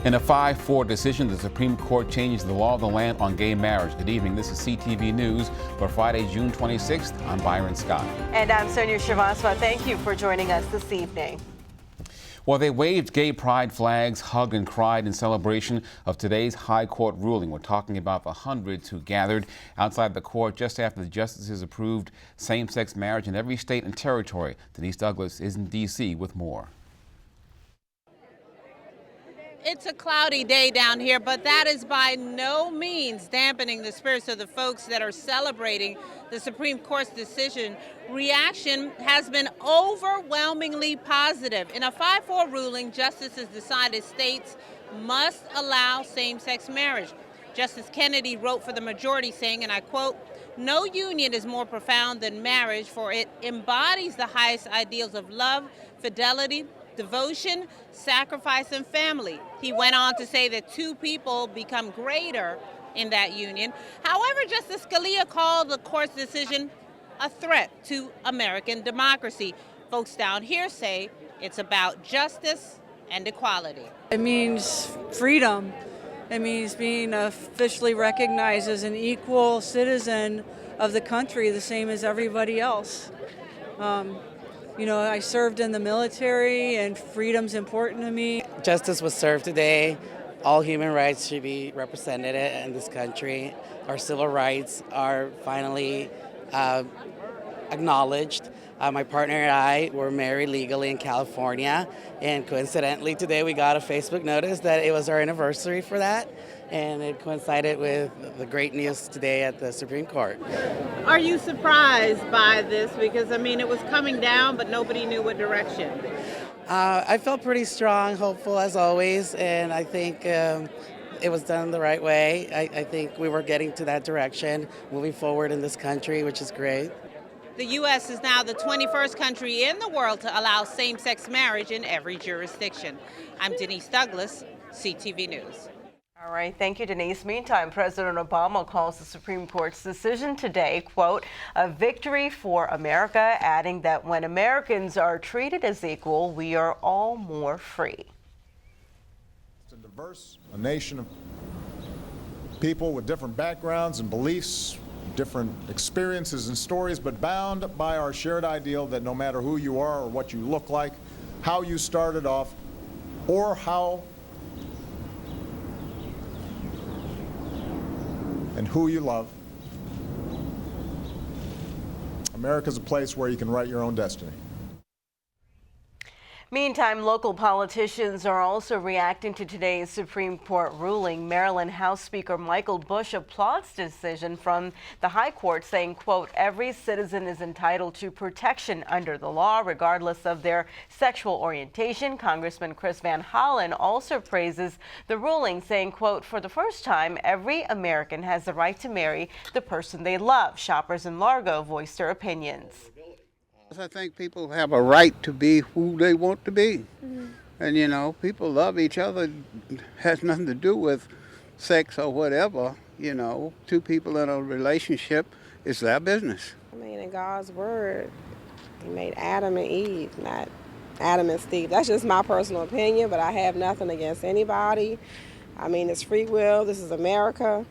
In a 5-4 decision, the Supreme Court changed the law of the land on gay marriage. Good evening. This is CTV News for Friday, June 26th. I'm Byron Scott. And I'm Sonia Shrivastava. Thank you for joining us this evening. Well, they waved gay pride flags, hugged and cried in celebration of today's high court ruling. We're talking about the hundreds who gathered outside the court just after the justices approved same-sex marriage in every state and territory. Denise Douglas is in D.C. with more. It's a cloudy day down here, but that is by no means dampening the spirits of the folks that are celebrating the Supreme Court's decision. Reaction has been overwhelmingly positive. In a 5-4 ruling, justices decided states must allow same-sex marriage. Justice Kennedy wrote for the majority saying, and I quote, "No union is more profound than marriage, for it embodies the highest ideals of love, fidelity, devotion, sacrifice, and family." He went on to say that two people become greater in that union. However, Justice Scalia called the court's decision a threat to American democracy. Folks down here say it's about justice and equality. It means freedom. It means being officially recognized as an equal citizen of the country, the same as everybody else. You know, I served in the military, and freedom's important to me. Justice was served today. All human rights should be represented in this country. Our civil rights are finally acknowledged. My partner and I were married legally in California, and coincidentally today we got a Facebook notice that it was our anniversary for that, and it coincided with the great news today at the Supreme Court. Are you surprised by this? Because, I mean, it was coming down, but nobody knew what direction. I felt pretty strong, hopeful as always, and I think it was done the right way. I think we were getting to that direction, moving forward in this country, which is great. The U.S. is now the 21st country in the world to allow same-sex marriage in every jurisdiction. I'm Denise Douglas, CTV News. All right, thank you, Denise. Meantime, President Obama calls the Supreme Court's decision today, quote, a victory for America, adding that when Americans are treated as equal, we are all more free. It's a nation of people with different backgrounds and beliefs, different experiences and stories, but bound by our shared ideal that no matter who you are or what you look like, how you started off, or how and who you love, America's a place where you can write your own destiny. Meantime, local politicians are also reacting to today's Supreme Court ruling. Maryland House Speaker Michael Bush applauds the decision from the High Court, saying, quote, every citizen is entitled to protection under the law, regardless of their sexual orientation. Congressman Chris Van Hollen also praises the ruling, saying, quote, for the first time, every American has the right to marry the person they love. Shoppers in Largo voiced their opinions. I think people have a right to be who they want to be. And, you know, people love each other. It has nothing to do with sex or whatever. You know, two people in a relationship, it's their business. I mean, in God's word, he made Adam and Eve, not Adam and Steve. That's just my personal opinion, but I have nothing against anybody. I mean, it's free will. This is America.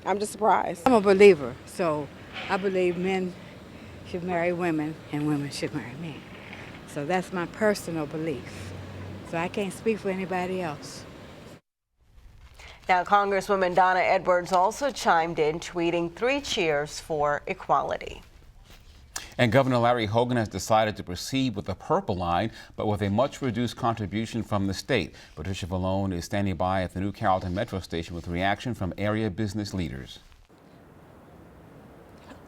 I'm just surprised. I'm a believer, so I believe men should marry women and women should marry men. So that's my personal belief. So I can't speak for anybody else. Now, Congresswoman Donna Edwards also chimed in, tweeting 3 cheers for equality. And Governor Larry Hogan has decided to proceed with the Purple Line, but with a much reduced contribution from the state. Patricia Vallone is standing by at the New Carrollton Metro Station with reaction from area business leaders.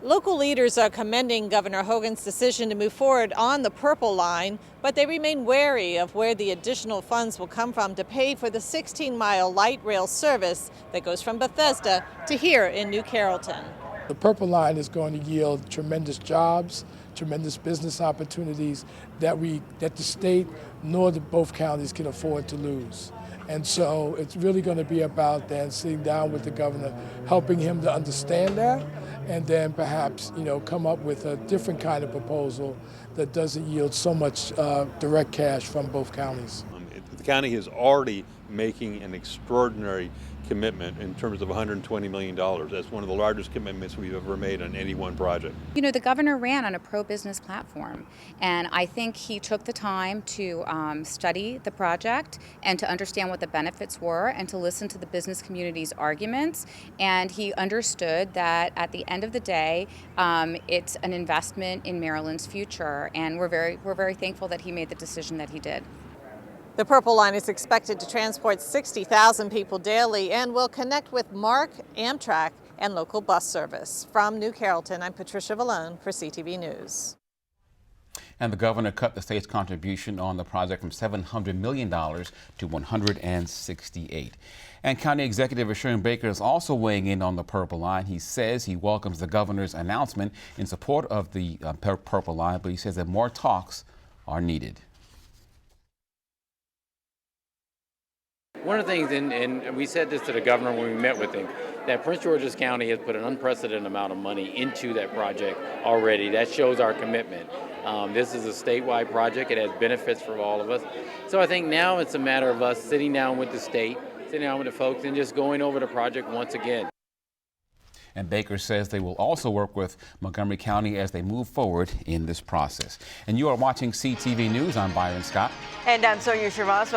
Local leaders are commending Governor Hogan's decision to move forward on the Purple Line, but they remain wary of where the additional funds will come from to pay for the 16-mile light rail service that goes from Bethesda to here in New Carrollton. The Purple Line is going to yield tremendous jobs, tremendous business opportunities that the state nor both counties can afford to lose. And so it's really going to be about then sitting down with the governor, helping him to understand that, and then perhaps, you know, come up with a different kind of proposal that doesn't yield so much direct cash from both counties. The county has already making an extraordinary commitment in terms of $120 million. That's one of the largest commitments we've ever made on any one project. You know, the governor ran on a pro-business platform, and I think he took the time to study the project and to understand what the benefits were and to listen to the business community's arguments. And he understood that at the end of the day, it's an investment in Maryland's future, and we're very thankful that he made the decision that he did. The Purple Line is expected to transport 60,000 people daily and will connect with MARC, Amtrak, and local bus service. From New Carrollton, I'm Patricia Vallone for CTV News. And the governor cut the state's contribution on the project from $700 million to $168. And County Executive Sharon Baker is also weighing in on the Purple Line. He says he welcomes the governor's announcement in support of the Purple Line, but he says that more talks are needed. One of the things, and we said this to the governor when we met with him, that Prince George's County has put an unprecedented amount of money into that project already. That shows our commitment. This is a statewide project. It has benefits for all of us. So I think now it's a matter of us sitting down with the state, sitting down with the folks, and just going over the project once again. And Baker says they will also work with Montgomery County as they move forward in this process. And you are watching CTV News. I'm Byron Scott. And I'm Sonia Shrivastava.